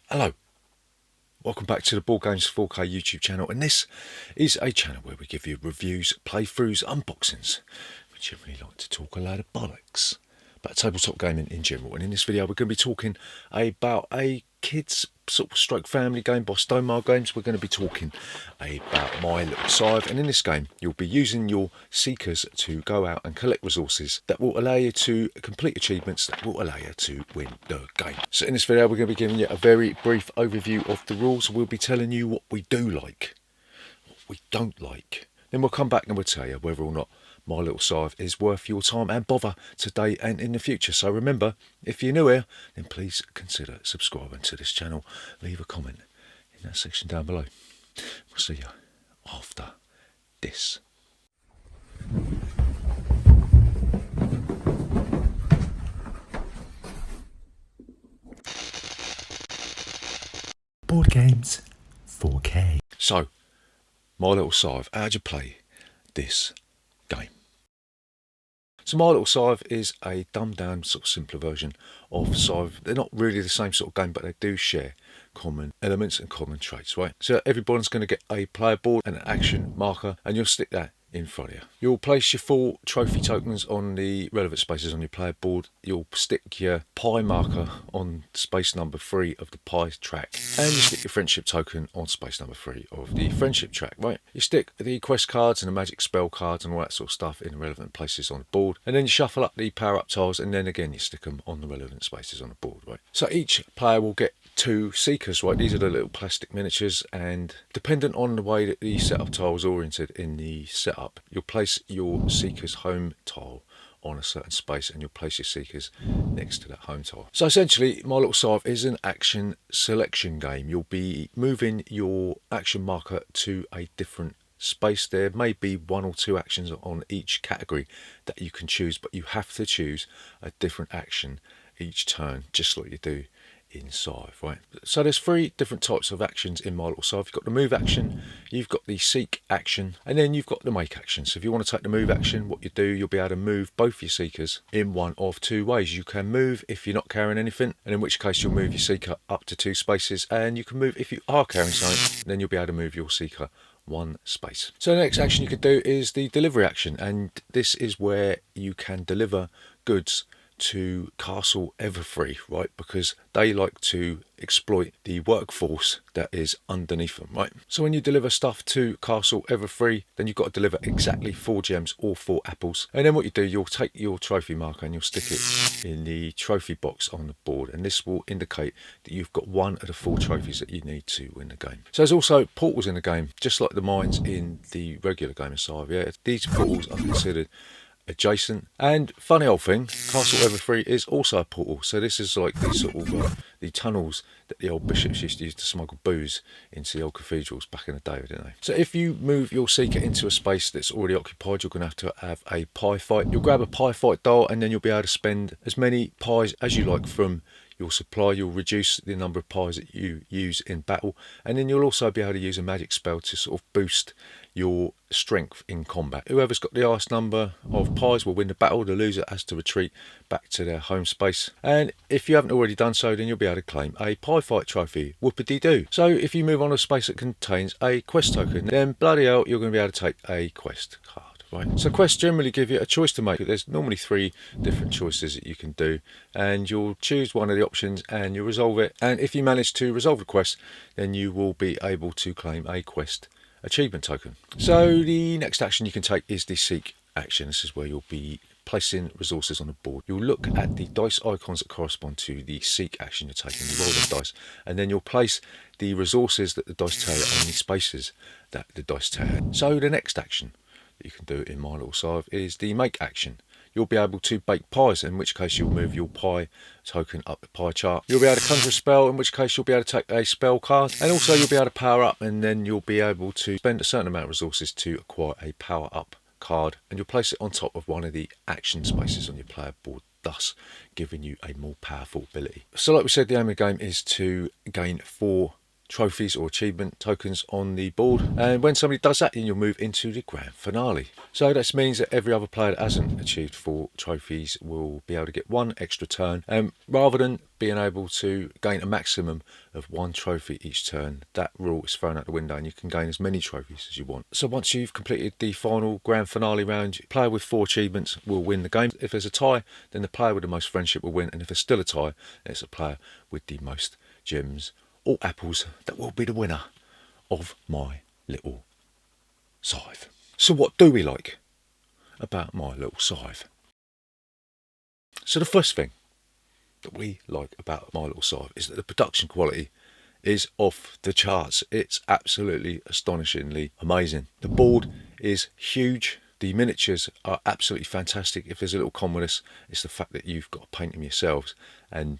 Hello, welcome back to the Board Games 4K YouTube channel, and this is a channel where we give you reviews, playthroughs, unboxings. We generally like to talk a load of bollocks about tabletop gaming in general, and in this video we're going to be talking about a kids sort of stroke family game by Stonemaier Games. We're going to be talking about My Little Scythe, and in this game you'll be using your seekers to go out and collect resources that will allow you to complete achievements that will allow you to win the game. So in this video we're going to be giving you a very brief overview of the rules. We'll be telling you what we do like, what we don't like, then we'll come back and we'll tell you whether or not My Little Scythe is worth your time and bother today and in the future. So remember, if you're new here, then please consider subscribing to this channel. Leave a comment in that section down below. We'll see you after this. Board Games 4K. So, My Little Scythe, how'd you play this game? So My Little Scythe is a dumbed down sort of simpler version of Scythe. They're not really the same sort of game, but they do share common elements and common traits, right? So everyone's going to get a player board and an action marker, and you'll stick that in front of you. You'll place your 4 trophy tokens on the relevant spaces on your player board. You'll stick your pie marker on space number 3 of the pie track, and you stick your friendship token on space number 3 of the friendship track, right? You stick the quest cards and the magic spell cards and all that sort of stuff in the relevant places on the board, and then you shuffle up the power up tiles, and then again you stick them on the relevant spaces on the board, right? So each player will get 2 seekers, right? These are the little plastic miniatures, and dependent on the way that the setup tile is oriented in the setup, you'll place your seeker's home tile on a certain space, and you'll place your seekers next to that home tile. So essentially, My Little Scythe is an action selection game. You'll be moving your action marker to a different space. There may be 1 or 2 actions on each category that you can choose, but you have to choose a different action each turn, just like you do in Scythe, right? So there's 3 different types of actions in My Little Scythe. You've got the move action, you've got the seek action, and then you've got the make action. So if you want to take the move action, what you do, you'll be able to move both your seekers in one of 2 ways. You can move if you're not carrying anything, and in which case you'll move your seeker up to 2 spaces, and you can move if you are carrying something, then you'll be able to move your seeker 1 space. So the next action you could do is the delivery action, and this is where you can deliver goods to Castle Everfree, right? Because they like to exploit the workforce that is underneath them, right? So when you deliver stuff to Castle Everfree, then you've got to deliver exactly 4 gems or 4 apples. And then what you do, you'll take your trophy marker and you'll stick it in the trophy box on the board, and this will indicate that you've got 1 of the 4 trophies that you need to win the game. So there's also portals in the game, just like the mines in the regular game of Scythe. Yeah, these portals are considered adjacent, and funny old thing, Castle Everfree is also a portal. So this is like the sort of the tunnels that the old bishops used to use to smuggle booze into the old cathedrals back in the day, didn't they? So if you move your seeker into a space that's already occupied, you're going to have a pie fight. You'll grab a pie fight dial, and then you'll be able to spend as many pies as you like from your supply. You'll reduce the number of pies that you use in battle, and then you'll also be able to use a magic spell to sort of boost your strength in combat. Whoever's got the highest number of pies will win the battle. The loser has to retreat back to their home space, and if you haven't already done so, then you'll be able to claim a pie fight trophy. Whoopity-doo. So if you move on to a space that contains a quest token, then bloody hell, you're going to be able to take a quest card. Right. So quests generally give you a choice to make. There's normally 3 different choices that you can do, and you'll choose one of the options and you'll resolve it, and if you manage to resolve the quest, then you will be able to claim a quest achievement token. So the next action you can take is the seek action. This is where you'll be placing resources on the board. You'll look at the dice icons that correspond to the seek action you're taking. You roll the dice, and then you'll place the resources that the dice tell you on the spaces that the dice tell you. So the next action that you can do in My Little Scythe is the make action. You'll be able to bake pies, in which case you'll move your pie token up the pie chart. You'll be able to conjure a spell, in which case you'll be able to take a spell card, and also you'll be able to power up, and then you'll be able to spend a certain amount of resources to acquire a power up card, and you'll place it on top of one of the action spaces on your player board, thus giving you a more powerful ability. So like we said, the aim of the game is to gain 4 trophies or achievement tokens on the board, and when somebody does that, then you'll move into the grand finale. So that means that every other player that hasn't achieved 4 trophies will be able to get 1 extra turn, rather than being able to gain a maximum of 1 trophy each turn. That rule is thrown out the window, and you can gain as many trophies as you want. So once you've completed the final grand finale round, the player with 4 achievements will win the game. If there's a tie, then the player with the most friendship will win, and if there's still a tie, then it's a player with the most gems or apples that will be the winner of My Little Scythe. So what do we like about My Little Scythe? So the first thing that we like about My Little Scythe is that the production quality is off the charts. It's absolutely astonishingly amazing. The board is huge. The miniatures are absolutely fantastic. If there's a little con with this, it's the fact that you've got to paint them yourselves, and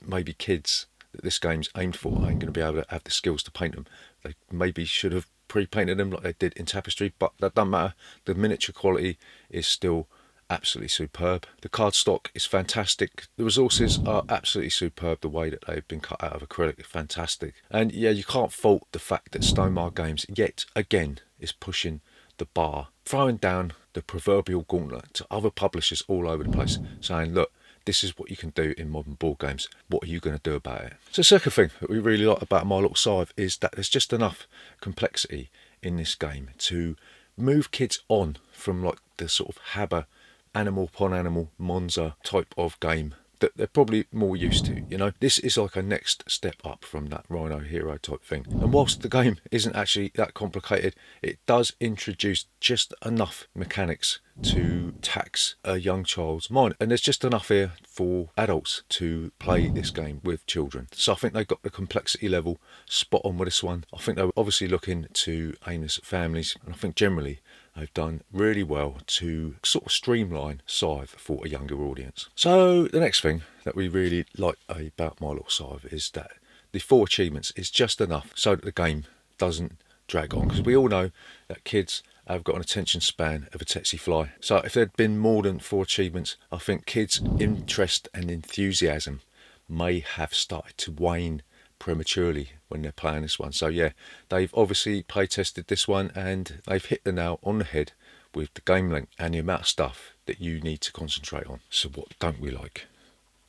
maybe kids that this game's aimed for ain't going to be able to have the skills to paint them. They maybe should have pre-painted them like they did in Tapestry, but that doesn't matter. The miniature quality is still absolutely superb. The cardstock is fantastic. The resources are absolutely superb. The way that they've been cut out of acrylic is fantastic. And yeah, you can't fault the fact that Stonemaier Games yet again is pushing the bar, throwing down the proverbial gauntlet to other publishers all over the place, saying, look, this is what you can do in modern board games. What are you going to do about it? So the second thing that we really like about My Little Scythe is that there's just enough complexity in this game to move kids on from like the sort of Habba animal upon animal Monza type of game that they're probably more used to. You know, this is like a next step up from that Rhino Hero type thing. And whilst the game isn't actually that complicated, it does introduce just enough mechanics to tax a young child's mind, and there's just enough here for adults to play this game with children. So I think they got the complexity level spot on with this one. I think they were obviously looking to aim this at families, and I think generally they've done really well to sort of streamline Scythe for a younger audience. So the next thing that we really like about My Little Scythe is that the 4 achievements is just enough so that the game doesn't drag on, because we all know that kids have got an attention span of a tsetse fly. So if there'd been more than 4 achievements, I think kids' interest and enthusiasm may have started to wane prematurely when they're playing this one. So yeah, they've obviously play tested this one, and they've hit the nail on the head with the game length and the amount of stuff that you need to concentrate on. So what don't we like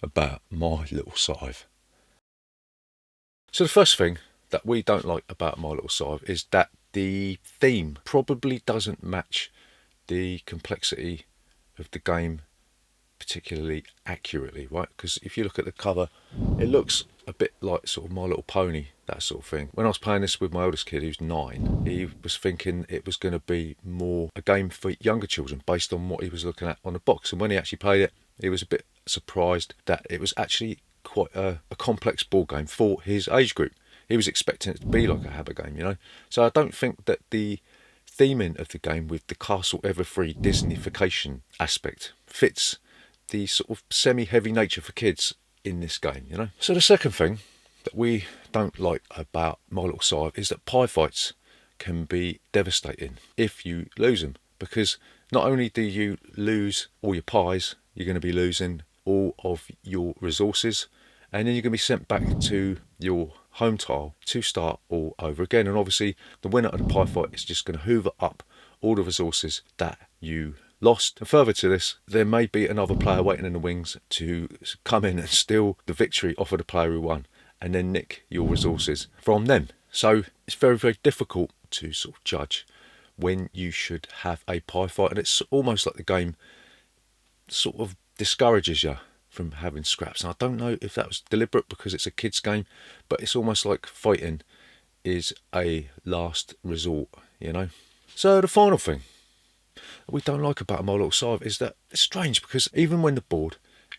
about My Little Scythe? So the first thing that we don't like about My Little Scythe is that the theme probably doesn't match the complexity of the game particularly accurately, right? Because if you look at the cover, it looks a bit like sort of My Little Pony, that sort of thing. When I was playing this with my oldest kid, who's 9, he was thinking it was going to be more a game for younger children based on what he was looking at on the box, and when he actually played it, he was a bit surprised that it was actually quite a complex board game for his age group. He was expecting it to be like a Habba game, you know. So I don't think that the theming of the game with the Castle Everfree Disneyfication aspect fits the sort of semi-heavy nature for kids in this game, you know. So the second thing that we don't like about My Little Scythe is that pie fights can be devastating if you lose them, because not only do you lose all your pies, you're going to be losing all of your resources, and then you're going to be sent back to your home tile to start all over again. And obviously the winner of the pie fight is just going to hoover up all the resources that you lost. And further to this, there may be another player waiting in the wings to come in and steal the victory off of the player who won, and then nick your resources from them. So it's very, very difficult to sort of judge when you should have a pie fight, and it's almost like the game sort of discourages you from having scraps. And I don't know if that was deliberate because it's a kids game, but it's almost like fighting is a last resort, you know. So the final thing we don't like about My Little Scythe is that it's strange, because even when the board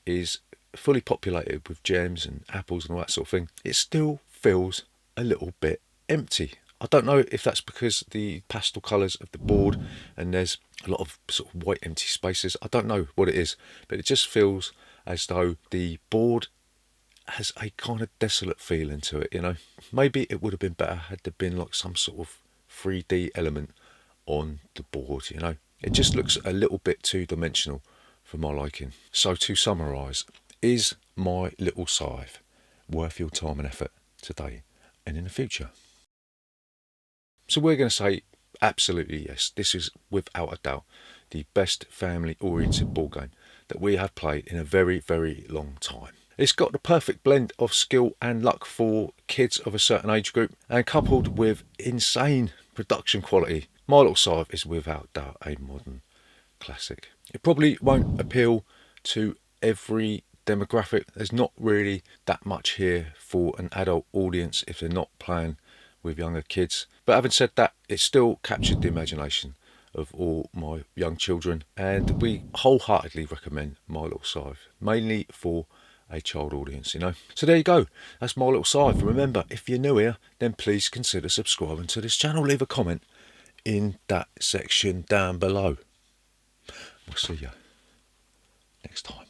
is fully populated with gems and apples and all that sort of thing, it still feels a little bit empty. I don't know if that's because the pastel colours of the board and there's a lot of sort of white empty spaces. I don't know what it is, but it just feels as though the board has a kind of desolate feeling to it, you know. Maybe it would have been better had there been like some sort of 3D element on the board, you know. It just looks a little bit two-dimensional for my liking. So to summarise, is My Little Scythe worth your time and effort today? and in the future. So we're going to say absolutely yes. This is without a doubt the best family-oriented board game that we have played in a very, very long time. It's got the perfect blend of skill and luck for kids of a certain age group, and coupled with insane production quality, My Little Scythe is without doubt a modern classic. It probably won't appeal to every demographic. There's not really that much here for an adult audience if they're not playing with younger kids. But having said that, it still captured the imagination of all my young children, and we wholeheartedly recommend My Little Scythe, mainly for a child audience, you know. So there you go, that's My Little Scythe. Remember, if you're new here, then please consider subscribing to this channel. Leave a comment in that section down below. We'll see you next time.